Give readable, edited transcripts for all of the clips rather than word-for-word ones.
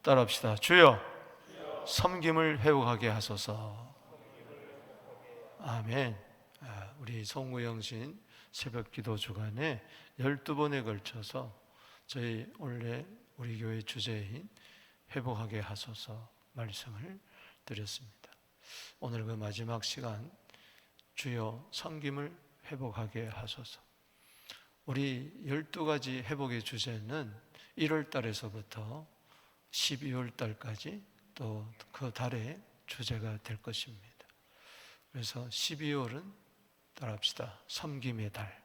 따라합시다. 주여, 섬김을 회복하게 하소서. 아멘. 우리 송구영신 새벽기도 주간에 12번에 걸쳐서 저희 원래 우리 교회 주제인 회복하게 하소서 말씀을 드렸습니다. 오늘 그 마지막 시간, 주여 섬김을 회복하게 하소서. 우리 12가지 회복의 주제는 1월 달에서부터 12월 달까지 또 그 달의 주제가 될 것입니다. 그래서 12월은 따라합시다. 섬김의 달.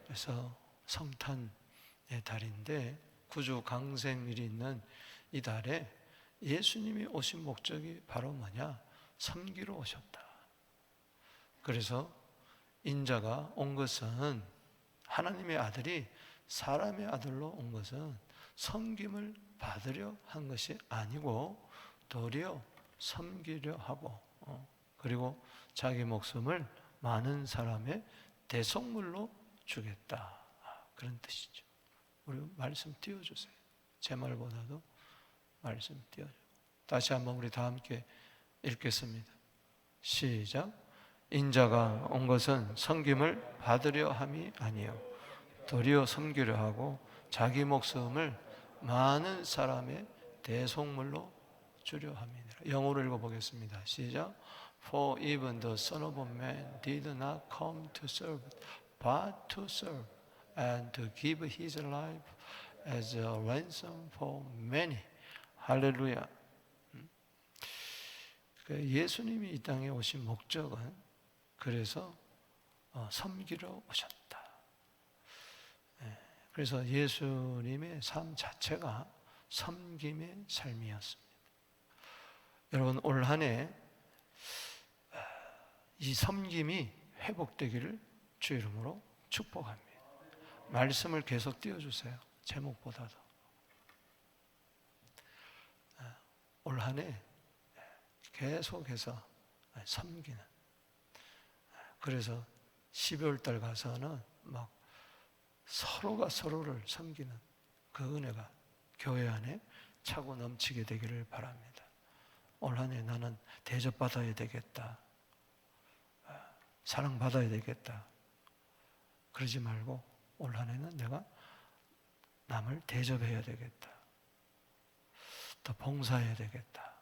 그래서 성탄의 달인데 구주 강생일이 있는 이 달에 예수님이 오신 목적이 바로 뭐냐? 섬기러 오셨다. 그래서 인자가 온 것은, 하나님의 아들이 사람의 아들로 온 것은 섬김을 받으려 한 것이 아니고 도리어 섬기려 하고, 그리고 자기 목숨을 많은 사람의 대속물로 주겠다, 그런 뜻이죠. 우리 말씀 띄워주세요. 제 말보다도 말씀 띄워주세요. 다시 한번 우리 다 함께 읽겠습니다. 시작. 인자가 온 것은 섬김을 받으려 함이 아니요 도리어 섬기려 하고 자기 목숨을 많은 사람의 대속물로 주려 함이니라. 영어로 읽어보겠습니다. 시작. For even the Son of Man did not come to serve, but to serve, and to give his life as a ransom for many. 할렐루야. 예수님이 이 땅에 오신 목적은 그래서 섬기러 오셨다. 그래서 예수님의 삶 자체가 섬김의 삶이었습니다. 여러분, 올 한 해 이 섬김이 회복되기를 주 이름으로 축복합니다. 말씀을 계속 띄워주세요. 제목보다도. 올 한 해 계속해서 섬기는. 그래서 12월 달 가서는 막 서로가 서로를 섬기는 그 은혜가 교회 안에 차고 넘치게 되기를 바랍니다. 올 한 해 나는 대접받아야 되겠다, 사랑받아야 되겠다, 그러지 말고 올 한 해는 내가 남을 대접해야 되겠다, 또 봉사해야 되겠다,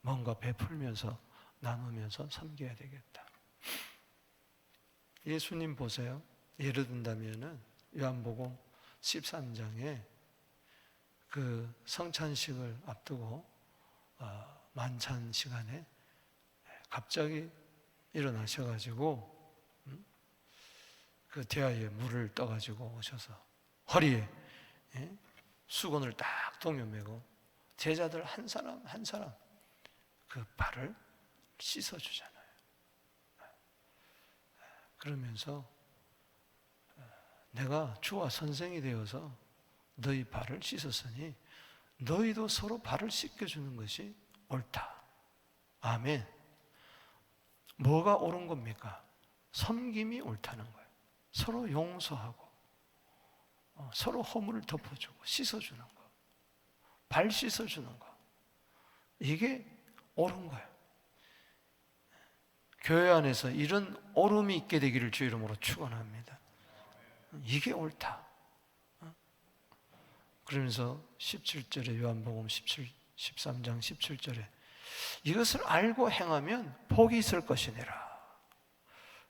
뭔가 베풀면서 나누면서 섬겨야 되겠다. 예수님 보세요. 예를 든다면은 요한복음 13장에 그 성찬식을 앞두고 만찬 시간에 갑자기 일어나셔가지고 그 대야에 물을 떠가지고 오셔서 허리에 수건을 딱 동여매고 제자들 한 사람 한 사람 그 발을 씻어주잖아요. 그러면서 내가 주와 선생이 되어서 너희 발을 씻었으니 너희도 서로 발을 씻겨주는 것이 옳다. 아멘. 뭐가 옳은 겁니까? 섬김이 옳다는 거예요. 서로 용서하고 서로 허물을 덮어주고 씻어주는 거, 발 씻어주는 거, 이게 옳은 거예요. 교회 안에서 이런 옳음이 있게 되기를 주 이름으로 축원합니다. 이게 옳다. 그러면서 17절에 요한복음 13장 17절에 이것을 알고 행하면 복이 있을 것이니라.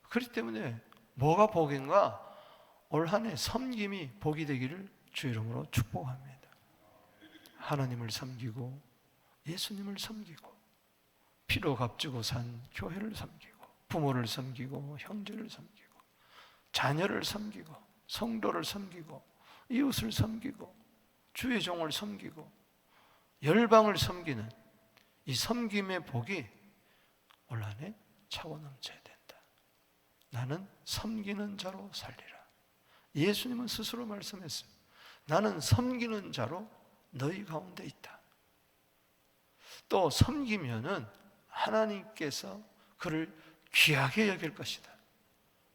그렇기 때문에 뭐가 복인가? 올 한 해 섬김이 복이 되기를 주 이름으로 축복합니다. 하나님을 섬기고 예수님을 섬기고 피로 값주고 산 교회를 섬기고 부모를 섬기고 형제를 섬기고 자녀를 섬기고 성도를 섬기고 이웃을 섬기고 주의 종을 섬기고 열방을 섬기는 이 섬김의 복이 올 한 해 차고 넘쳐야 된다. 나는 섬기는 자로 살리라. 예수님은 스스로 말씀했어요. 나는 섬기는 자로 너희 가운데 있다. 또 섬기면은 하나님께서 그를 귀하게 여길 것이다.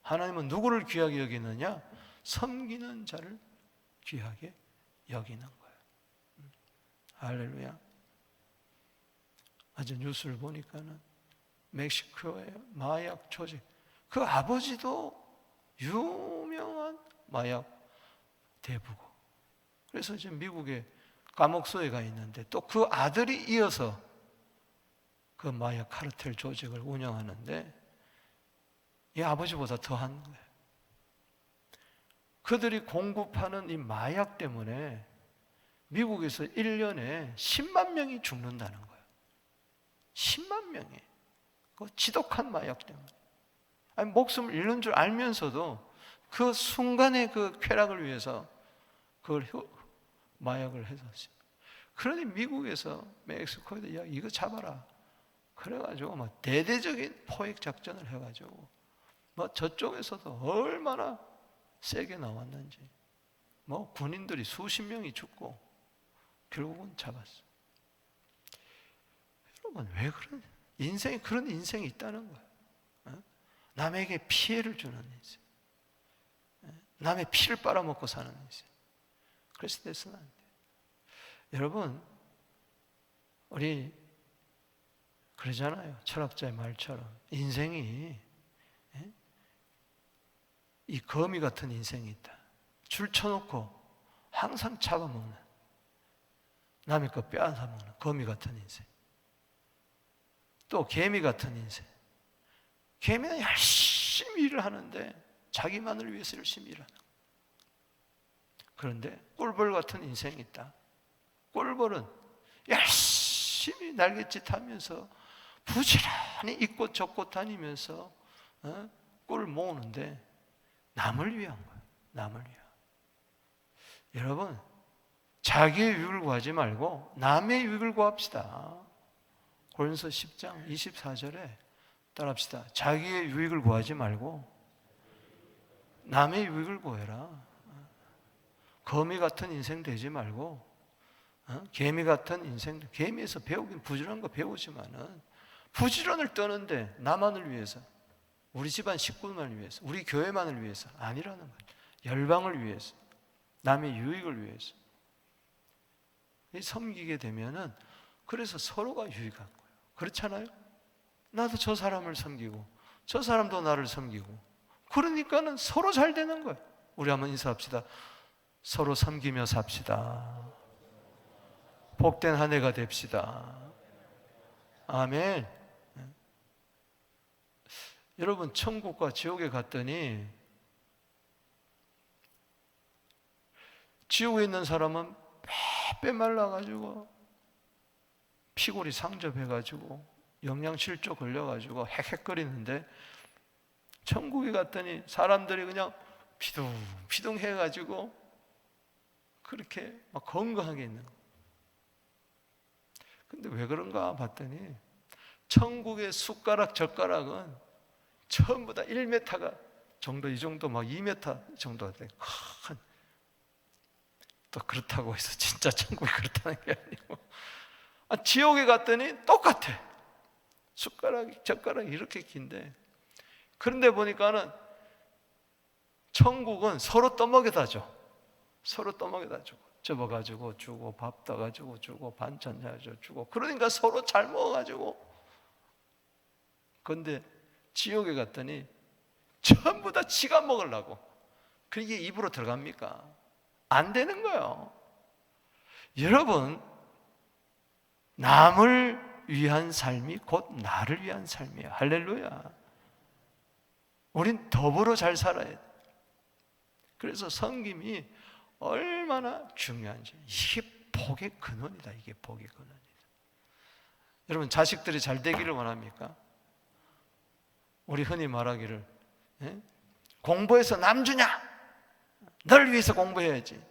하나님은 누구를 귀하게 여기느냐? 섬기는 자를 귀하게 여기는 거예요. 할렐루야. 어제 뉴스를 보니까는 멕시코의 마약 조직, 그 아버지도 유명한 마약 대부고, 그래서 지금 미국에 감옥소에 가 있는데 또 그 아들이 이어서 그 마약 카르텔 조직을 운영하는데 이 아버지보다 더한 거예요. 그들이 공급하는 이 마약 때문에 미국에서 1년에 10만 명이 죽는다는 거예요. 10만 명이. 그 지독한 마약 때문에. 아니, 목숨을 잃는 줄 알면서도 그 순간의 그 쾌락을 위해서 그걸 마약을 했었어요. 그러니 미국에서 멕시코에도 야, 이거 잡아라. 그래가지고 막 대대적인 포획 작전을 해가지고 뭐 저쪽에서도 얼마나 세게 나왔는지, 뭐 군인들이 수십 명이 죽고 결국은 잡았어. 여러분, 왜 그런 인생이, 그런 인생이 있다는 거예요. 남에게 피해를 주는 인생, 남의 피를 빨아먹고 사는 인생. 그래서 돼서는 안 돼요. 여러분, 우리 그러잖아요. 철학자의 말처럼 인생이 이 거미 같은 인생이 있다. 줄 쳐놓고 항상 잡아먹는, 남의 거 빼앗아 먹는 거미 같은 인생. 또 개미 같은 인생. 개미는 열심히 일을 하는데 자기만을 위해서 열심히 일하는. 그런데 꿀벌 같은 인생이 있다. 꿀벌은 열심히 날갯짓 하면서 부지런히 이곳 저곳 다니면서 꿀을 모으는데 남을 위한 거예요. 남을 위한. 여러분, 자기의 유익을 구하지 말고 남의 유익을 구합시다. 고린도서 10장 24절에 따라합시다. 자기의 유익을 구하지 말고 남의 유익을 구해라. 거미 같은 인생 되지 말고 개미 같은 인생. 개미에서 배우긴 부지런한 거 배우지만은 부지런을 떠는데 나만을 위해서, 우리 집안 식구만을 위해서, 우리 교회만을 위해서 아니라는 거예요. 열방을 위해서, 남의 유익을 위해서 섬기게 되면은, 그래서 서로가 유익한 거예요. 그렇잖아요? 나도 저 사람을 섬기고 저 사람도 나를 섬기고, 그러니까는 서로 잘 되는 거예요. 우리 한번 인사합시다. 서로 섬기며 삽시다. 복된 한 해가 됩시다. 아멘. 여러분, 천국과 지옥에 갔더니 지옥에 있는 사람은 빼빼 말라가지고 피골이 상접해가지고 영양실조 걸려가지고 헥헥거리는데, 천국에 갔더니 사람들이 그냥 피둥피둥 해가지고 그렇게 막 건강하게 있는 거예요. 근데 왜 그런가 봤더니 천국의 숟가락 젓가락은 전부 다 1m가 정도, 이 정도 막 2m 정도가 돼. 큰. 또 그렇다고 해서 진짜 천국이 그렇다는 게 아니고, 지옥에 갔더니 똑같아. 숟가락 젓가락이 이렇게 긴데, 그런데 보니까는 천국은 서로 떠먹여다 줘. 서로 떠먹여다 주고, 접어가지고 주고, 밥 떠가지고 주고, 반찬 주고, 그러니까 서로 잘 먹어가지고. 그런데 지옥에 갔더니 전부 다 지가 먹으려고. 그게 입으로 들어갑니까? 안 되는 거예요. 여러분, 남을 위한 삶이 곧 나를 위한 삶이에요. 할렐루야. 우린 더불어 잘 살아야 돼. 그래서 섬김이 얼마나 중요한지. 이게 복의 근원이다. 이게 복의 근원이다. 여러분, 자식들이 잘 되기를 원합니까? 우리 흔히 말하기를 공부해서 남주냐? 널 위해서 공부해야지.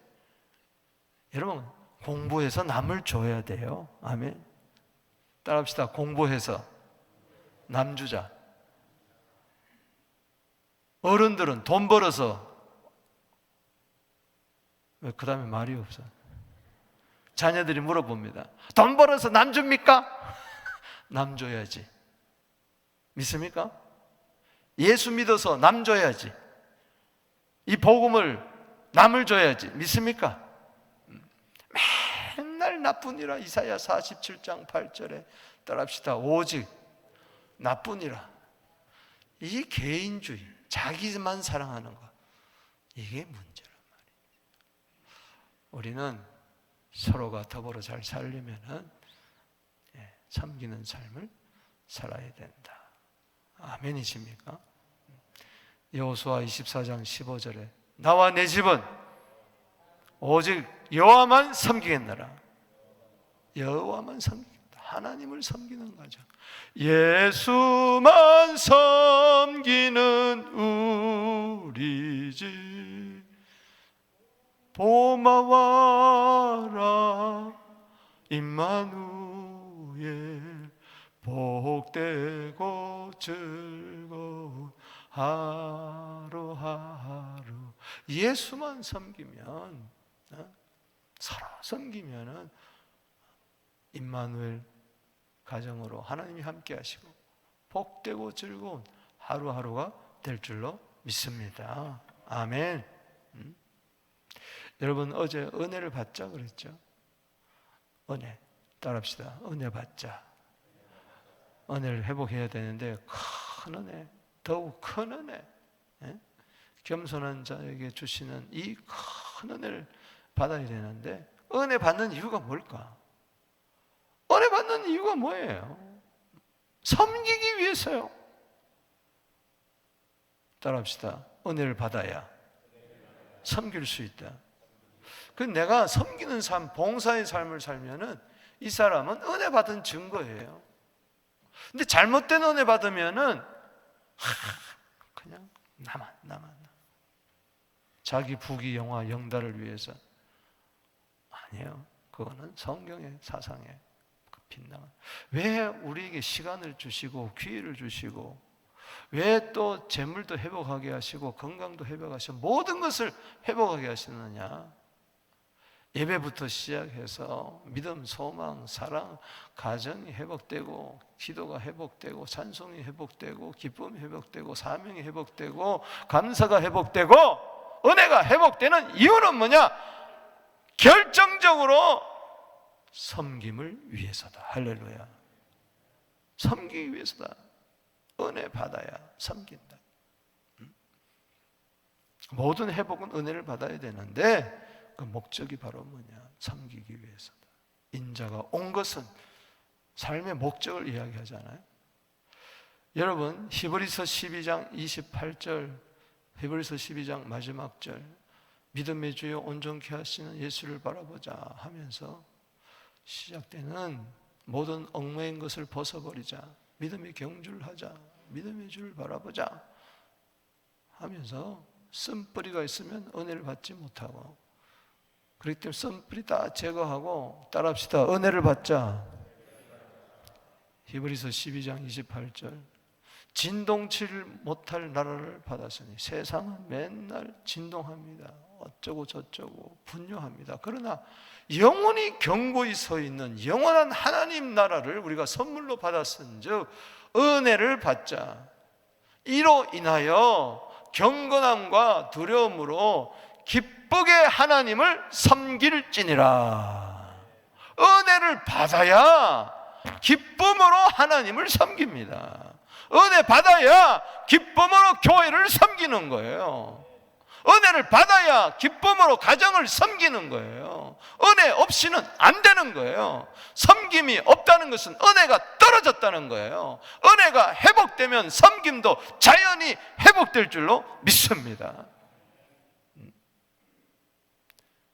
여러분, 공부해서 남을 줘야 돼요. 아멘. 따라합시다. 공부해서 남주자. 어른들은 돈 벌어서, 왜 그 다음에 말이 없어? 자녀들이 물어봅니다. 돈 벌어서 남 줍니까? 남 줘야지. 믿습니까? 예수 믿어서 남 줘야지. 이 복음을 남을 줘야지. 믿습니까? 맨날 나뿐이라. 이사야 47장 8절에 따라합시다. 오직 나뿐이라. 이 개인주의, 자기만 사랑하는 것, 이게 문제란 말이에요. 우리는 서로가 더불어 잘 살려면은 섬기는 삶을 살아야 된다. 아멘이십니까? 여호수아 24장 15절에 나와 내 집은 오직 여호와만 섬기겠노라. 여호와만 섬기겠다. 하나님을 섬기는 거죠. 예수만 섬기는 우리 집 보마와라 임마누엘 복되고 즐거운 하루하루. 예수만 섬기면, 서로 섬기면은 임마누엘 가정으로 하나님이 함께 하시고 복되고 즐거운 하루하루가 될 줄로 믿습니다. 아멘. 여러분, 어제 은혜를 받자 그랬죠? 은혜 따라합시다. 은혜 받자. 은혜를 회복해야 되는데 큰 은혜, 더욱 큰 은혜, 겸손한 자에게 주시는 이 큰 은혜를 받아야 되는데, 은혜 받는 이유가 뭘까? 은혜 받는 이유가 뭐예요? 섬기기 위해서요. 따라합시다. 은혜를 받아야 섬길 수 있다. 그 내가 섬기는 삶, 봉사의 삶을 살면은 이 사람은 은혜 받은 증거예요. 근데 잘못된 은혜 받으면은 그냥 나만 자기 부귀 영화 영달을 위해서. 아니에요. 그거는 성경의 사상에 빗나간. 왜 우리에게 시간을 주시고 기회를 주시고, 왜 또 재물도 회복하게 하시고 건강도 회복하시고 모든 것을 회복하게 하시느냐? 예배부터 시작해서 믿음, 소망, 사랑, 가정이 회복되고, 기도가 회복되고, 찬송이 회복되고, 기쁨이 회복되고, 사명이 회복되고, 감사가 회복되고, 은혜가 회복되는 이유는 뭐냐? 결정적으로 섬김을 위해서다. 할렐루야. 섬기기 위해서다. 은혜 받아야 섬긴다. 모든 회복은 은혜를 받아야 되는데 그 목적이 바로 뭐냐? 섬기기 위해서다. 인자가 온 것은 삶의 목적을 이야기하잖아요. 여러분, 히브리서 12장 28절, 히브리서 12장 마지막 절, 믿음의 주여 온전케 하시는 예수를 바라보자 하면서 시작되는 모든 얽매인 것을 벗어버리자, 믿음의 경주를 하자, 믿음의 주를 바라보자 하면서 쓴뿌리가 있으면 은혜를 받지 못하고, 그렇기 때문에 쓴뿌리 다 제거하고 따라합시다. 은혜를 받자. 히브리서 12장 28절, 진동치를 못할 나라를 받았으니 세상은 맨날 진동합니다. 어쩌고 저쩌고 분노합니다. 그러나 영원히 견고히 서 있는 영원한 하나님 나라를 우리가 선물로 받았은즉 은혜를 받자. 이로 인하여 경건함과 두려움으로 기쁘게 하나님을 섬길지니라. 은혜를 받아야 기쁨으로 하나님을 섬깁니다. 은혜 받아야 기쁨으로 교회를 섬기는 거예요. 은혜를 받아야 기쁨으로 가정을 섬기는 거예요. 은혜 없이는 안 되는 거예요. 섬김이 없다는 것은 은혜가 떨어졌다는 거예요. 은혜가 회복되면 섬김도 자연히 회복될 줄로 믿습니다.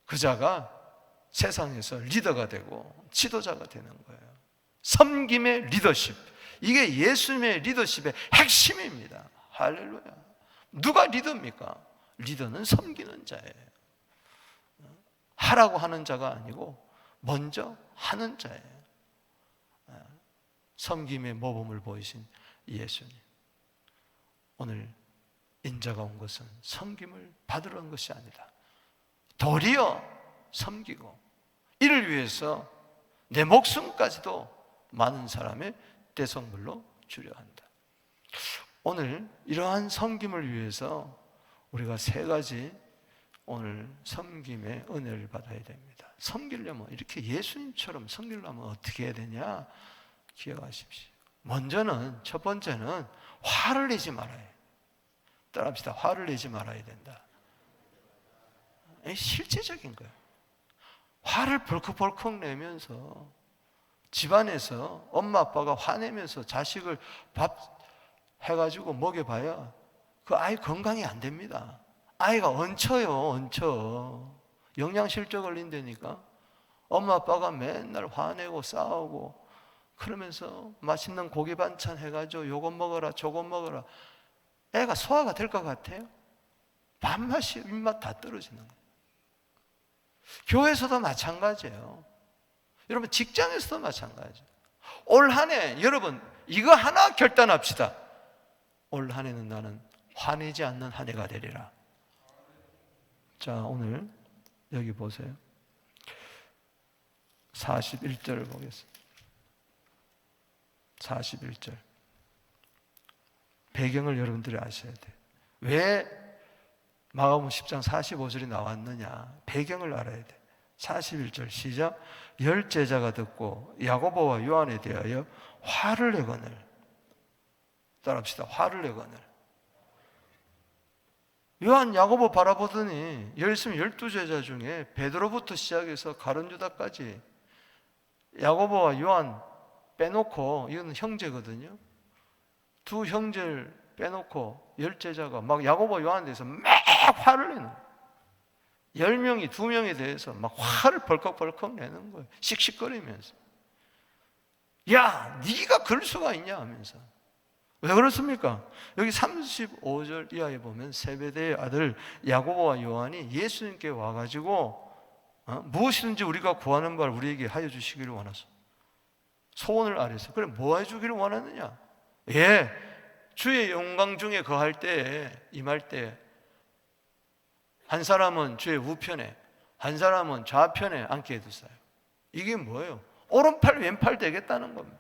그 자가 세상에서 리더가 되고 지도자가 되는 거예요. 섬김의 리더십, 이게 예수님의 리더십의 핵심입니다. 할렐루야. 누가 리더입니까? 리더는 섬기는 자예요. 하라고 하는 자가 아니고 먼저 하는 자예요. 섬김의 모범을 보이신 예수님, 오늘 인자가 온 것은 섬김을 받으러 온 것이 아니다. 도리어 섬기고 이를 위해서 내 목숨까지도 많은 사람의 대성물로 주려 한다. 오늘 이러한 섬김을 위해서 우리가 세 가지 오늘 섬김의 은혜를 받아야 됩니다. 섬기려면 이렇게 예수님처럼 섬기려면 어떻게 해야 되냐? 기억하십시오. 먼저는 첫 번째는 화를 내지 말아야 해요. 따라합시다. 화를 내지 말아야 된다. 실제적인 거예요. 화를 벌컥벌컥 내면서 집안에서 엄마 아빠가 화내면서 자식을 밥 해가지고 먹여봐야 그 아이 건강이 안 됩니다. 아이가 얹혀요. 얹혀. 영양실조 걸린다니까. 엄마 아빠가 맨날 화내고 싸우고 그러면서 맛있는 고기 반찬 해가지고 요거 먹어라 저거 먹어라. 애가 소화가 될 것 같아요? 밥맛이 입맛 다 떨어지는 거예요. 교회에서도 마찬가지예요. 여러분 직장에서도 마찬가지예요. 올 한 해 여러분 이거 하나 결단합시다. 올 한 해는 나는 화내지 않는 한 해가 되리라. 자, 오늘 여기 보세요. 41절을 보겠습니다. 41절. 배경을 여러분들이 아셔야 돼요. 왜 마가복음 10장 45절이 나왔느냐? 배경을 알아야 돼요. 41절 시작. 10 제자가 듣고 야고보와 요한에 대하여 화를 내거늘. 따라합시다. 화를 내거늘. 요한 야고보 바라보더니 열심히 12제자 중에 베드로부터 시작해서 가룟 유다까지 야고보와 요한 빼놓고, 이건 형제거든요. 두 형제를 빼놓고 10제자가 막 야고보 요한에 대해서 막 화를 내는 거예요. 10명이 2명에 대해서 막 화를 벌컥벌컥 내는 거예요. 씩씩거리면서. 야, 네가 그럴 수가 있냐 하면서. 왜 그렇습니까? 여기 35절 이하에 보면 세베대의 아들 야고보와 요한이 예수님께 와가지고 무엇이든지 우리가 구하는 바를 우리에게 하여 주시기를 원하소. 소원을 아뢰서. 그래, 뭐 해주기를 원하느냐? 예, 주의 영광 중에 거할 때에, 임할 때 한 사람은 주의 우편에 한 사람은 좌편에 앉게 해두세요. 이게 뭐예요? 오른팔 왼팔 되겠다는 겁니다.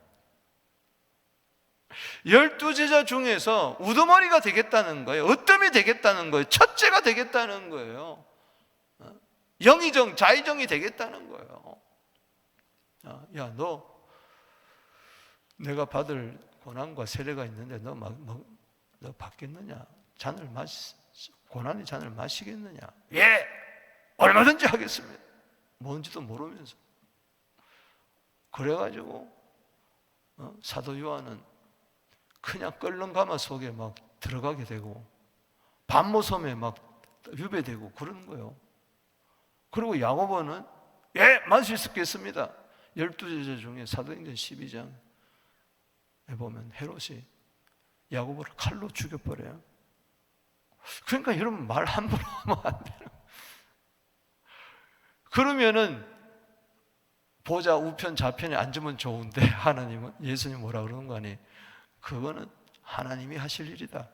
12제자 중에서 우두머리가 되겠다는 거예요. 으뜸이 되겠다는 거예요. 첫째가 되겠다는 거예요. 영의정, 좌의정이 되겠다는 거예요. 야, 너 내가 받을 고난과 세례가 있는데 너 받겠느냐? 고난의 잔을 마시겠느냐? 예! 얼마든지 하겠습니다. 뭔지도 모르면서. 그래가지고 사도 요한은 그냥 끓는 가마 속에 막 들어가게 되고 밤모섬에 막 유배되고 그러는 거예요. 그리고 야고보는 예! 마실 수 있겠습니다. 12제자 중에 사도행전 12장에 보면 헤롯이 야고보를 칼로 죽여버려요. 그러니까 여러분 말 함부로 하면 안 돼요. 그러면은 보좌 우편 좌편에 앉으면 좋은데 하나님은, 예수님 뭐라 그러는 거 아니에요? 그거는 하나님이 하실 일이다.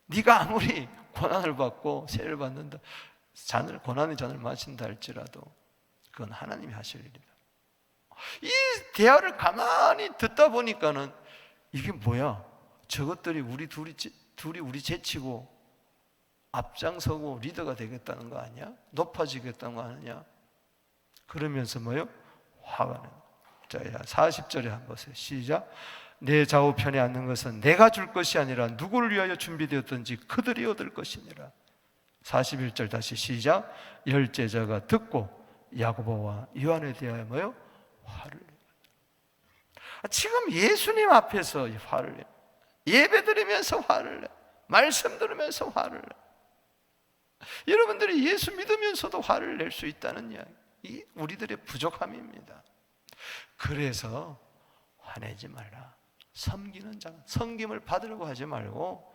네가 아무리 고난을 받고 세례를 받는다, 고난의 잔을 마신다 할지라도 그건 하나님이 하실 일이다. 이 대화를 가만히 듣다 보니까는 이게 뭐야? 저것들이 우리 둘이 우리 제치고 앞장서고 리더가 되겠다는 거 아니야? 높아지겠다는 거 아니냐? 그러면서 뭐요? 화가 나요. 자, 40절에 한번 보세요. 시작. 내 좌우편에 앉는 것은 내가 줄 것이 아니라 누구를 위하여 준비되었든지 그들이 얻을 것이니라. 41절 다시 시작. 10 제자가 듣고 야고보와 요한에 대하여 뭐요? 화를 내요. 지금 예수님 앞에서 화를 내요. 예배 드리면서 화를 내요. 말씀 들으면서 화를 내요. 여러분들이 예수 믿으면서도 화를 낼 수 있다는 이야기, 이 우리들의 부족함입니다. 그래서 화내지 말라. 섬기는 자, 섬김을 받으려고 하지 말고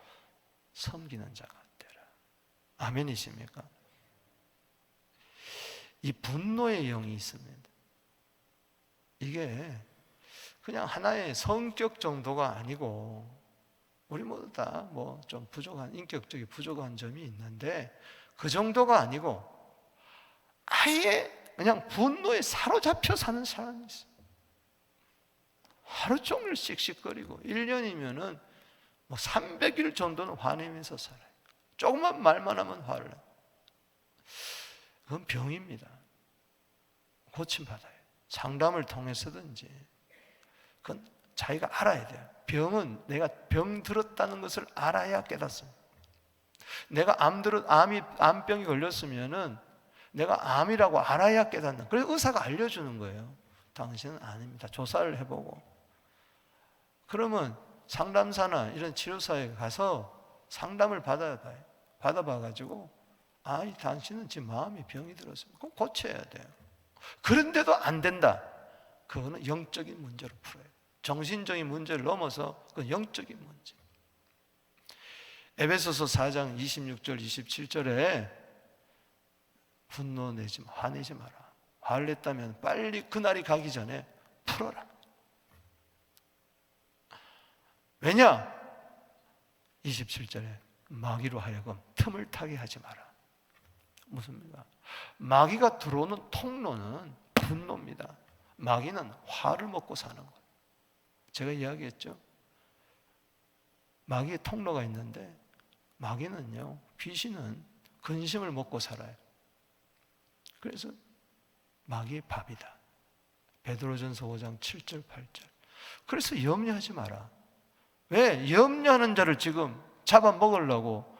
섬기는 자가 되라. 아멘이십니까? 이 분노의 영이 있습니다. 이게 그냥 하나의 성격 정도가 아니고, 우리 모두 다 뭐 좀 부족한, 인격적인 부족한 점이 있는데 그 정도가 아니고 아예 그냥 분노에 사로잡혀 사는 사람이 있어요. 하루 종일 씩씩거리고 1년이면은 뭐 300일 정도는 화내면서 살아요. 조금만 말만 하면 화를 내요. 그건 병입니다. 고침받아요. 상담을 통해서든지. 그건 자기가 알아야 돼요. 병은 내가 병 들었다는 것을 알아야 깨닫습니다. 내가 암병이 걸렸으면은 내가 암이라고 알아야 깨닫는. 그래서 의사가 알려주는 거예요. 당신은 아닙니다. 조사를 해보고. 그러면 상담사나 이런 치료사에 가서 상담을 받아봐가지고, 이 당신은 지금 마음이 병이 들었습니다. 그럼 고쳐야 돼요. 그런데도 안 된다. 그거는 영적인 문제로 풀어요. 정신적인 문제를 넘어서 그건 영적인 문제. 에베소서 4장 26절 27절에 분노내지 마, 화내지 마라. 화를 냈다면 빨리 그날이 가기 전에 풀어라. 왜냐? 27절에 마귀로 하여금 틈을 타게 하지 마라. 무슨 말이야? 마귀가 들어오는 통로는 분노입니다. 마귀는 화를 먹고 사는 거예요. 제가 이야기했죠. 마귀의 통로가 있는데 마귀는요, 귀신은 근심을 먹고 살아요. 그래서 마귀의 밥이다. 베드로전서 5장 7절 8절. 그래서 염려하지 마라. 왜? 염려하는 자를 지금 잡아먹으려고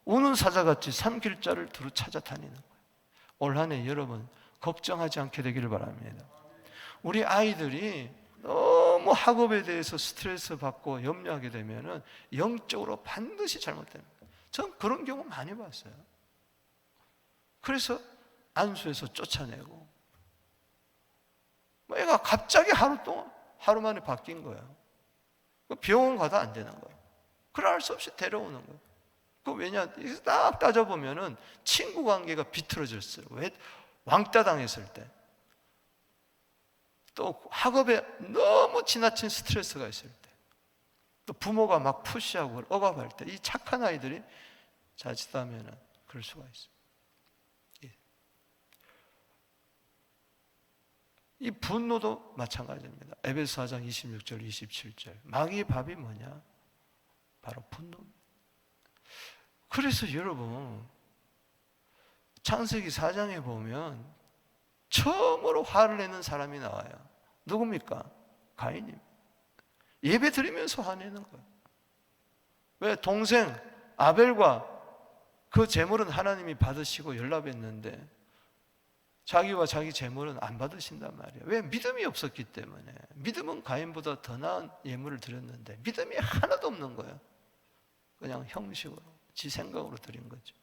우는 사자같이 삼킬 자를 두루 찾아다니는 거예요. 올 한 해 여러분 걱정하지 않게 되기를 바랍니다. 우리 아이들이 너무 학업에 대해서 스트레스 받고 염려하게 되면은 영적으로 반드시 잘못됩니다. 전 그런 경우 많이 봤어요. 그래서 안수해서 쫓아내고, 애가 갑자기 하루 만에 바뀐 거예요. 병원 가도 안 되는 거예요. 그럴 알 수 없이 데려오는 거예요. 그 왜냐? 딱 따져보면은 친구 관계가 비틀어졌어요. 왜? 왕따 당했을 때. 또 학업에 너무 지나친 스트레스가 있을 때. 또 부모가 막 푸시하고 억압할 때. 이 착한 아이들이 자칫하면은 그럴 수가 있어요. 이 분노도 마찬가지입니다. 에베소 4장 26절 27절. 마귀의 밥이 뭐냐? 바로 분노입니다. 그래서 여러분 창세기 4장에 보면 처음으로 화를 내는 사람이 나와요. 누굽니까? 가인입니다. 예배 드리면서 화내는 거예요. 왜? 동생 아벨과 그 제물은 하나님이 받으시고 연락했는데 자기와 자기 제물은 안 받으신단 말이에요. 왜? 믿음이 없었기 때문에. 믿음은 가인보다 더 나은 예물을 드렸는데 믿음이 하나도 없는 거예요. 그냥 형식으로 지 생각으로 드린 거죠.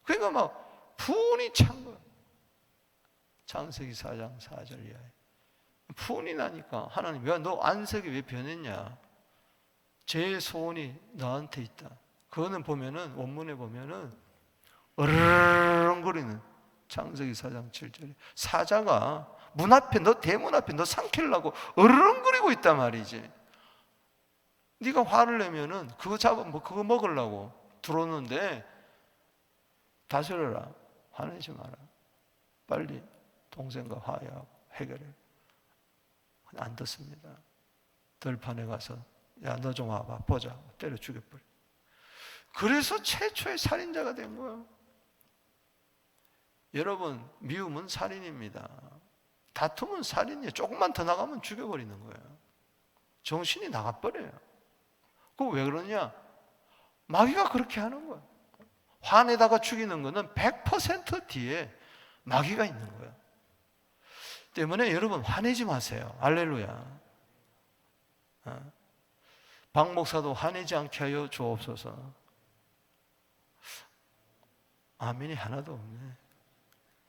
그러니까 막 분이 찬 거예요. 창세기 4장 4절 이하에 분이 나니까 하나님, 왜 너 안색이 왜 변했냐? 제 소원이 너한테 있다. 그거는 보면은 원문에 보면은 으르렁거리는 창세기 4장 7절에 사자가 문 앞에, 너 대문 앞에 너 삼키려고 으르렁거리고 있단 말이지. 네가 화를 내면은 그거 그거 먹으려고 들어오는데 다스려라. 화내지 마라. 빨리 동생과 화해하고 해결해. 안 듣습니다. 들판에 가서 야, 너 좀 와봐 보자. 때려 죽여버려. 그래서 최초의 살인자가 된 거예요. 여러분, 미움은 살인입니다. 다툼은 살인이에요. 조금만 더 나가면 죽여버리는 거예요. 정신이 나가버려요. 그거 왜 그러냐? 마귀가 그렇게 하는 거예요. 화내다가 죽이는 거는 100% 뒤에 마귀가 있는 거예요. 때문에 여러분 화내지 마세요. 할렐루야. 박 목사도 화내지 않게 하여 주옵소서. 아멘이 하나도 없네.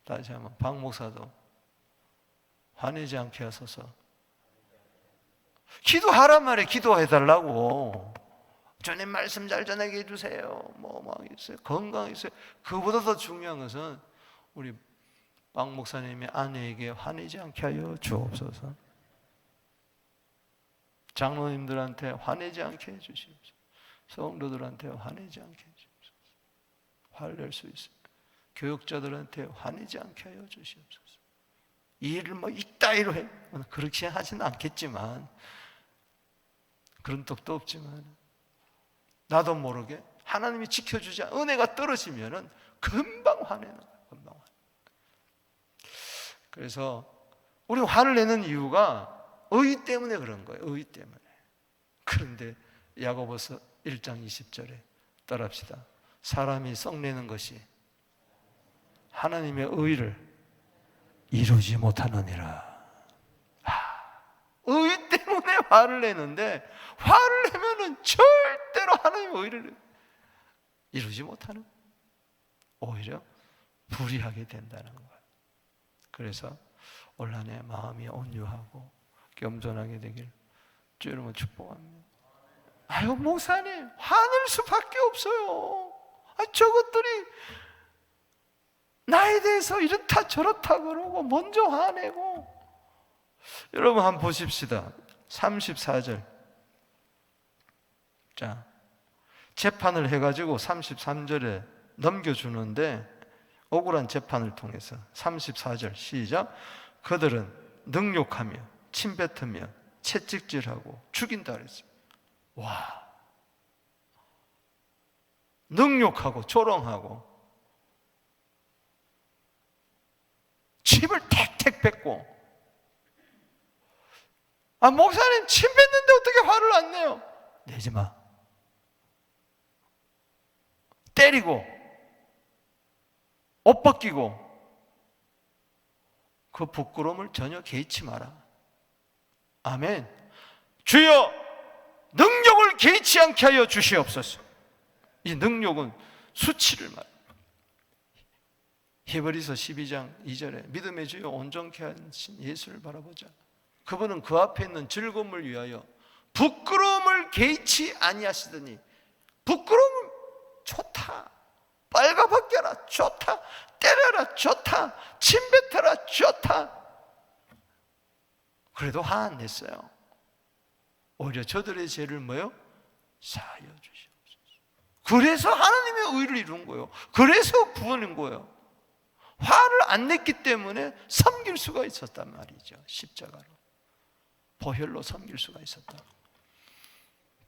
다시 한번, 박 목사도 화내지 않게 하소서. 기도하란 말이에요. 기도해달라고. 주님 말씀 잘 전하게 해주세요. 뭐 있어요. 건강 있어요. 그보다 더 중요한 것은 우리 박 목사님의 아내에게 화내지 않게 하여 주옵소서. 장로님들한테 화내지 않게 해주시옵소서. 성도들한테 화내지 않게 해주옵소서. 화를 낼 수 있어요. 교육자들한테 화내지 않게 하여 주시옵소서. 이 일을 뭐 이따위로 해. 그렇게 하지는 않겠지만, 그런 떡도 없지만, 나도 모르게 하나님이 지켜주지, 은혜가 떨어지면은 금방 화내는 거예요. 금방 화내. 그래서 우리 화를 내는 이유가 의 때문에 그런 거예요. 의 때문에. 그런데 야고보서 1장 20절에 따라합시다. 사람이 썩내는 것이 하나님의 의를 이루지 못하느니라. 의 때문에 화를 내는데, 화를 내면은 절대로 하나님의 의를 이루지 못하는, 오히려 불의하게 된다는 거예요. 그래서 올 한 해 마음이 온유하고 겸손하게 되길 주 이름으로 축복합니다. 아유, 목사님, 화낼 수밖에 없어요. 저것들이 나에 대해서 이렇다 저렇다 그러고 먼저 화내고. 여러분 한번 보십시다. 34절. 자, 재판을 해가지고 33절에 넘겨주는데, 억울한 재판을 통해서 34절 시작. 그들은 능욕하며 침뱉으며 채찍질하고 죽인다 그랬어요. 와, 능욕하고 조롱하고 침을 택택 뱉고. 목사님, 침 뱉는데 어떻게 화를 안 내요? 내지 마. 때리고 옷 벗기고 그 부끄러움을 전혀 개의치 마라. 아멘. 주여, 능욕을 개의치 않게 하여 주시옵소서. 이 능욕은 수치를 말합니다. 히브리서 12장 2절에 믿음의 주여 온전케 하신 예수를 바라보자. 그분은 그 앞에 있는 즐거움을 위하여 부끄러움을 개의치 아니하시더니. 부끄러움은 좋다, 빨가벗겨라 좋다, 때려라 좋다, 침뱉어라 좋다. 그래도 화 안 냈어요. 오히려 저들의 죄를 뭐요? 사하여 주시옵소서. 그래서 하나님의 의를 이룬 거예요. 그래서 구원인 거예요. 화를 안 냈기 때문에 섬길 수가 있었단 말이죠. 십자가로, 보혈로 섬길 수가 있었다.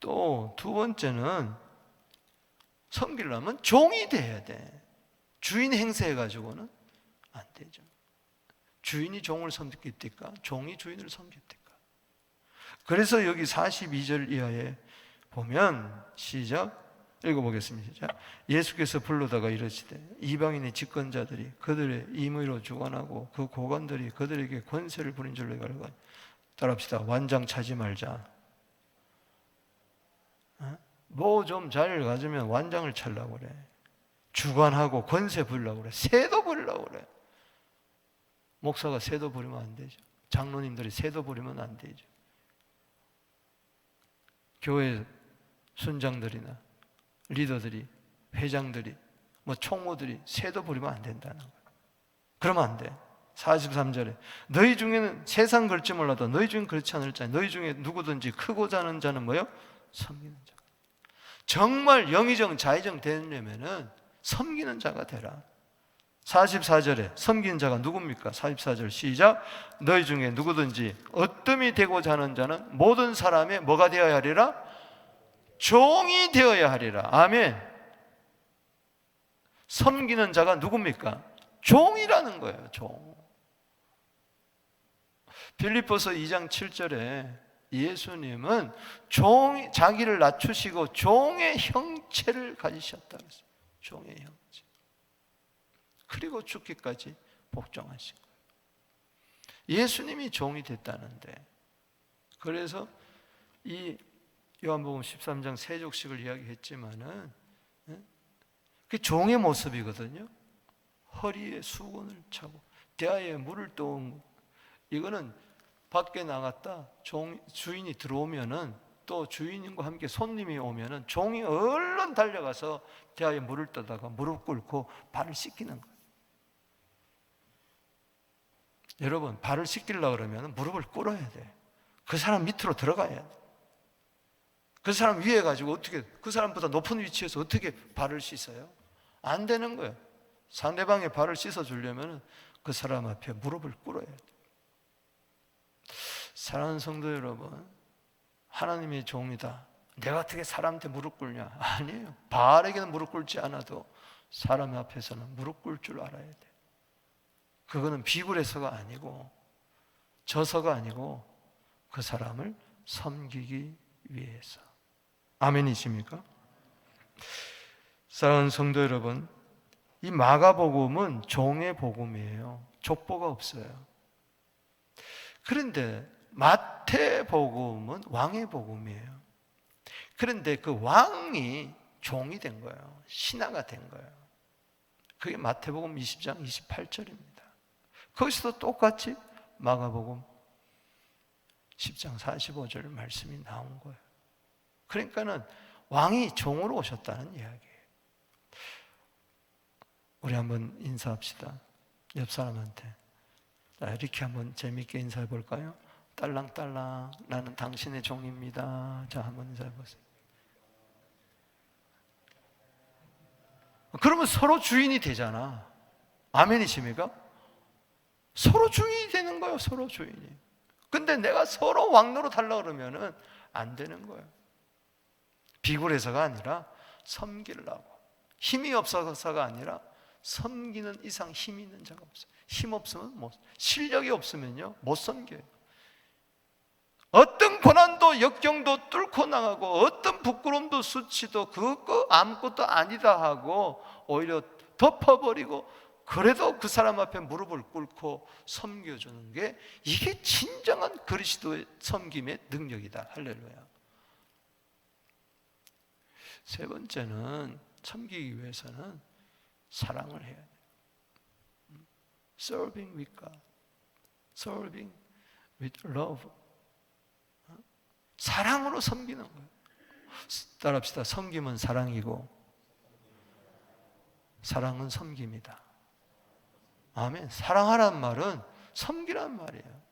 또 두 번째는, 섬기려면 종이 돼야 돼. 주인 행세해가지고는 안 되죠. 주인이 종을 섬깁니까? 종이 주인을 섬깁니까? 그래서 여기 42절 이하에 보면, 시작 읽어보겠습니다. 시작. 예수께서 불러다가 이르시되 이방인의 집권자들이 그들의 임의로 주관하고 그 고관들이 그들에게 권세를 부린 줄로 알고. 따라합시다. 완장 차지 말자. 뭐 좀 자리를 가지면 완장을 차려고 그래. 주관하고 권세 부리려고 그래. 세도 부리려고 그래. 목사가 세도 부리면 안 되죠. 장로님들이 세도 부리면 안 되죠. 교회 순장들이나 리더들이, 회장들이, 총무들이 세도 부리면 안 된다는 거예요. 그러면 안 돼. 43절에 너희 중에는 세상 그럴지 몰라도 너희 중에 그렇지 않을 자, 너희 중에 누구든지 크고자 하는 자는 뭐요? 섬기는 자. 정말 영의정 자의정 되려면은 섬기는 자가 되라. 44절에 섬기는 자가 누굽니까? 44절 시작. 너희 중에 누구든지 어뜸이 되고자 하는 자는 모든 사람의 뭐가 되어야 하리라? 종이 되어야 하리라. 아멘. 섬기는 자가 누굽니까? 종이라는 거예요. 종. 빌립보서 2장 7절에 예수님은 자기를 낮추시고 종의 형체를 가지셨다 그랬어요. 종의 형체. 그리고 죽기까지 복종하신 거예요. 예수님이 종이 됐다는데, 그래서 이 요한복음 13장 세족식을 이야기했지만은 그게 종의 모습이거든요. 허리에 수건을 차고 대야에 물을 떠온, 이거는 밖에 나갔다 주인이 들어오면은, 또 주인과 함께 손님이 오면은 종이 얼른 달려가서 대야에 물을 떠다가 무릎 꿇고 발을 씻기는 거예요. 여러분, 발을 씻기려고 그러면 무릎을 꿇어야 돼. 그 사람 밑으로 들어가야 돼. 그 사람 위에 가지고 어떻게, 그 사람보다 높은 위치에서 어떻게 발을 씻어요? 안 되는 거예요. 상대방의 발을 씻어주려면 그 사람 앞에 무릎을 꿇어야 돼. 사랑하는 성도 여러분, 하나님의 종이다. 내가 어떻게 사람한테 무릎 꿇냐? 아니에요. 바알에게는 무릎 꿇지 않아도 사람 앞에서는 무릎 꿇을 줄 알아야 돼. 그거는 비굴해서가 아니고 져서가 아니고 그 사람을 섬기기 위해서. 아멘이십니까? 사랑하는 성도 여러분, 이 마가복음은 종의 복음이에요. 족보가 없어요. 그런데 마태복음은 왕의 복음이에요. 그런데 그 왕이 종이 된 거예요. 신하가 된 거예요. 그게 마태복음 20장 28절입니다. 거기서도 똑같이 마가복음 10장 45절 말씀이 나온 거예요. 그러니까는 왕이 종으로 오셨다는 이야기예요. 우리 한번 인사합시다. 옆 사람한테. 자, 이렇게 한번 재미있게 인사해 볼까요? 딸랑딸랑 나는 당신의 종입니다. 자, 한번 인사해 보세요. 그러면 서로 주인이 되잖아. 아멘이십니까? 서로 주인이 되는 거예요. 서로 주인이. 근데 내가 서로 왕노릇 하려고 그러면은 안 되는 거예요. 비굴해서가 아니라 섬기려고. 힘이 없어서가 아니라 섬기는 이상 힘이 있는 자가 없어요. 힘 없으면 못, 실력이 없으면요 못 섬겨요. 어떤 고난도 역경도 뚫고 나가고 어떤 부끄러움도 수치도 그거 아무것도 아니다 하고 오히려 덮어버리고 그래도 그 사람 앞에 무릎을 꿇고 섬겨주는 게 이게 진정한 그리스도의 섬김의 능력이다. 할렐루야. 세 번째는 섬기기 위해서는 사랑을 해야 돼요. Serving with God, serving with love. 사랑으로 섬기는 거예요. 따라합시다. 섬김은 사랑이고 사랑은 섬김이다. 아멘. 사랑하란 말은 섬기란 말이에요.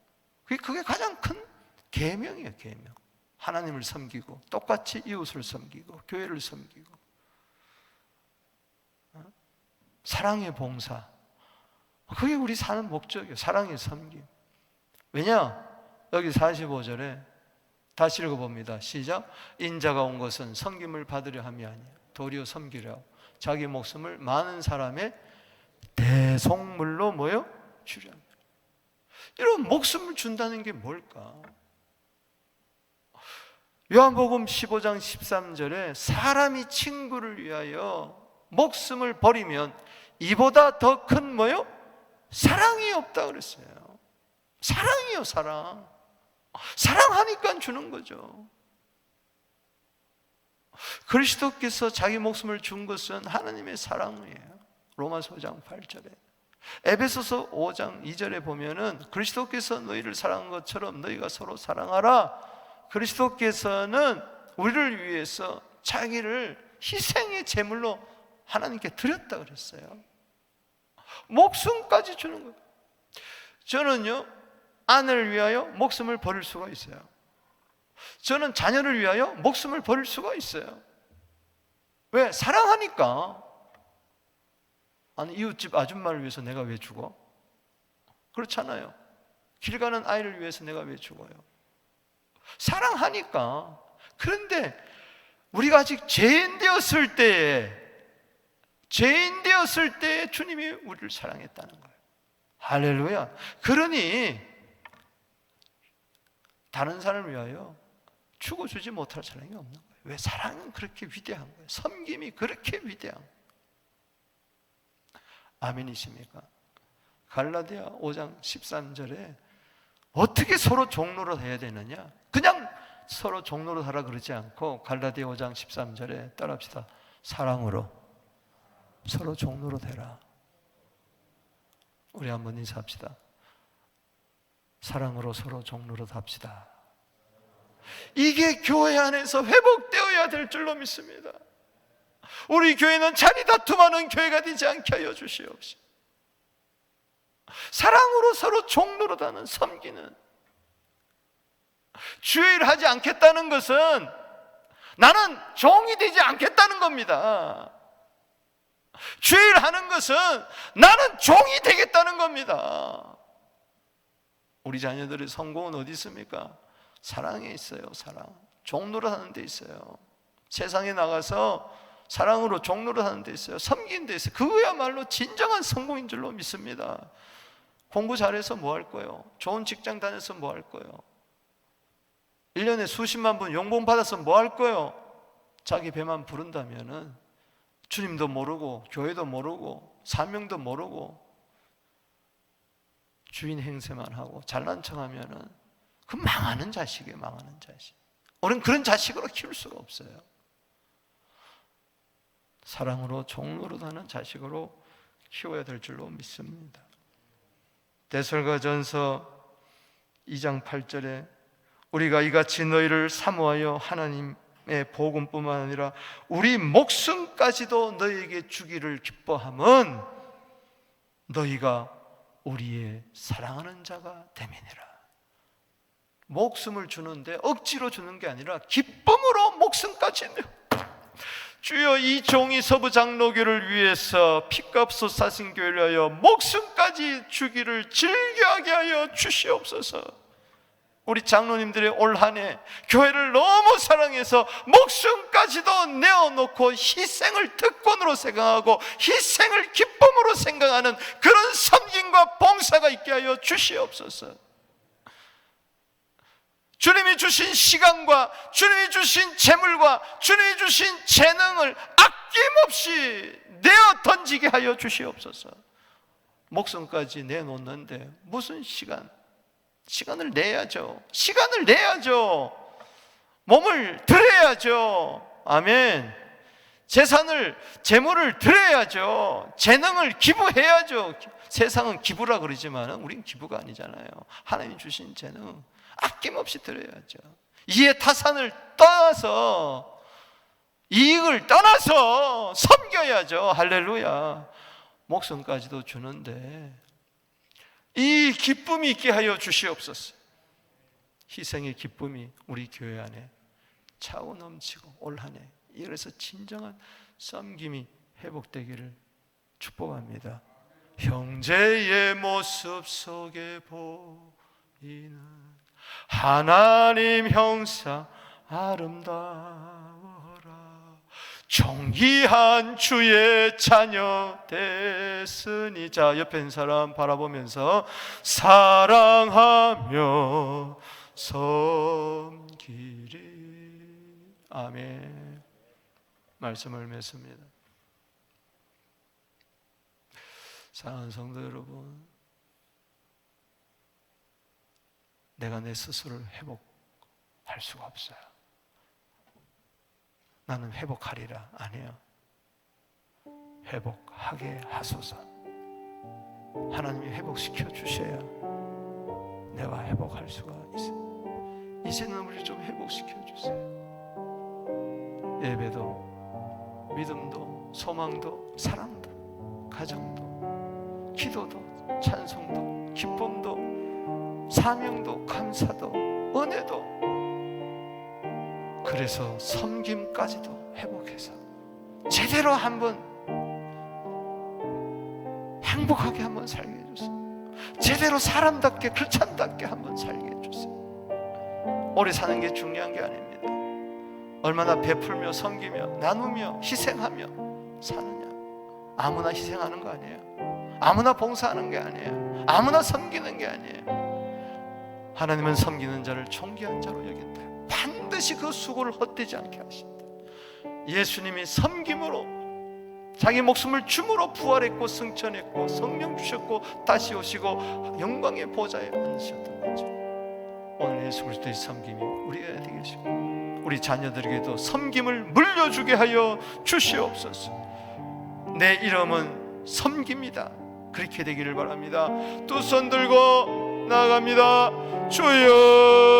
그게 가장 큰 계명이에요. 계명. 하나님을 섬기고 똑같이 이웃을 섬기고 교회를 섬기고 사랑의 봉사. 그게 우리 사는 목적이에요. 사랑의 섬김. 왜냐? 여기 45절에 다시 읽어봅니다. 시작. 인자가 온 것은 섬김을 받으려 함이 아니야 도리어 섬기려 자기 목숨을 많은 사람의 대속물로 뭐요? 주려. 이런 목숨을 준다는 게 뭘까? 요한복음 15장 13절에 사람이 친구를 위하여 목숨을 버리면 이보다 더 큰 뭐요? 사랑이 없다 그랬어요. 사랑이요, 사랑. 사랑하니까 주는 거죠. 그리스도께서 자기 목숨을 준 것은 하나님의 사랑이에요. 로마서 5장 8절에. 에베소서 5장 2절에 보면은 그리스도께서 너희를 사랑한 것처럼 너희가 서로 사랑하라. 그리스도께서는 우리를 위해서 자기를 희생의 제물로 하나님께 드렸다 그랬어요. 목숨까지 주는 거예요. 저는요 아내를 위하여 목숨을 버릴 수가 있어요. 저는 자녀를 위하여 목숨을 버릴 수가 있어요. 왜? 사랑하니까. 아니 이웃집 아줌마를 위해서 내가 왜 죽어? 그렇잖아요. 길 가는 아이를 위해서 내가 왜 죽어요? 사랑하니까. 그런데 우리가 아직 죄인 되었을 때에 주님이 우리를 사랑했다는 거예요. 할렐루야. 그러니 다른 사람을 위하여 죽어주지 못할 사랑이 없는 거예요. 왜? 사랑은 그렇게 위대한 거예요. 섬김이 그렇게 위대한 거예요. 아멘이십니까? 갈라디아 5장 13절에 어떻게 서로 종노릇 해야 되느냐? 그냥 서로 종노릇 하라 그러지 않고 갈라디아 5장 13절에 따라합시다. 사랑으로 서로 종노릇 해라. 우리 한번 인사합시다. 사랑으로 서로 종노릇 합시다. 이게 교회 안에서 회복되어야 될 줄로 믿습니다. 우리 교회는 자리 다툼하는 교회가 되지 않게 하여 주시옵소서. 사랑으로 서로 종노릇하는 섬기는. 주의를 하지 않겠다는 것은 나는 종이 되지 않겠다는 겁니다. 주의를 하는 것은 나는 종이 되겠다는 겁니다. 우리 자녀들의 성공은 어디 있습니까? 사랑에 있어요. 사랑. 종노릇하는 데 있어요. 세상에 나가서 사랑으로 종노릇하는 데 있어요. 섬기는 데 있어요. 그거야말로 진정한 성공인 줄로 믿습니다. 공부 잘해서 뭐 할 거예요? 좋은 직장 다녀서 뭐 할 거예요? 1년에 수십만 번 용봉 받아서 뭐 할 거예요? 자기 배만 부른다면은 주님도 모르고 교회도 모르고 사명도 모르고 주인 행세만 하고 잘난 척하면은 그 망하는 자식이에요. 망하는 자식. 우리는 그런 자식으로 키울 수가 없어요. 사랑으로 종로로 하는 자식으로 키워야 될 줄로 믿습니다. 데살가전서 2장 8절에 우리가 이같이 너희를 사모하여 하나님의 복음뿐만 아니라 우리 목숨까지도 너희에게 주기를 기뻐함은 너희가 우리의 사랑하는 자가 됨이니라. 목숨을 주는데 억지로 주는 게 아니라 기쁨으로 목숨까지. 주여, 이 종이 서부 장로교를 위해서 피값으로 사신 교회를 하여 목숨까지 주기를 즐겨하게 하여 주시옵소서. 우리 장로님들의 올 한 해 교회를 너무 사랑해서 목숨까지도 내어놓고 희생을 특권으로 생각하고 희생을 기쁨으로 생각하는 그런 섬김과 봉사가 있게 하여 주시옵소서. 주님이 주신 시간과 주님이 주신 재물과 주님이 주신 재능을 아낌없이 내어 던지게 하여 주시옵소서. 목숨까지 내놓는데 무슨 시간을 내야죠. 시간을 내야죠. 몸을 드려야죠. 아멘. 재물을 드려야죠. 재능을 기부해야죠. 세상은 기부라 그러지만 우린 기부가 아니잖아요. 하나님이 주신 재능 아낌없이 드려야죠. 이해 타산을 떠나서, 이익을 떠나서 섬겨야죠. 할렐루야. 목숨까지도 주는데 이 기쁨이 있게 하여 주시옵소서. 희생의 기쁨이 우리 교회 안에 차고 넘치고 올 한 해 이래서 진정한 섬김이 회복되기를 축복합니다. 형제의 모습 속에 보이는 하나님 형상 아름다워라. 정의한 주의 자녀 됐으니. 자, 옆에 있는 사람 바라보면서 사랑하며 섬기리. 아멘. 말씀을 맺습니다. 사랑하는 성도 여러분, 내가 내 스스로를 회복할 수가 없어요. 나는 회복하리라. 아니에요. 회복하게 하소서. 하나님이 회복시켜 주셔야 내가 회복할 수가 있어요. 이제는 우리 좀 회복시켜 주세요. 예배도, 믿음도, 소망도, 사랑도, 가정도, 기도도, 찬송도, 기쁨도, 사명도, 감사도, 은혜도, 그래서 섬김까지도 회복해서 제대로 한번 행복하게 한번 살게 해주세요. 제대로 사람답게 크리스찬답게 한번 살게 해주세요. 오래 사는 게 중요한 게 아닙니다. 얼마나 베풀며 섬기며 나누며 희생하며 사느냐. 아무나 희생하는 거 아니에요. 아무나 봉사하는 게 아니에요. 아무나 섬기는 게 아니에요. 하나님은 섬기는 자를 존귀한 자로 여긴다. 반드시 그 수고를 헛되지 않게 하신다. 예수님이 섬김으로 자기 목숨을 줌으로 부활했고 승천했고 성령 주셨고 다시 오시고 영광의 보좌에 앉으셨던 거죠. 오늘 예수 그리스도의 섬김이 우리가 되게 하시고 우리 자녀들에게도 섬김을 물려주게 하여 주시옵소서. 내 이름은 섬깁니다. 그렇게 되기를 바랍니다. 두 손 들고 나아갑니다. 주여.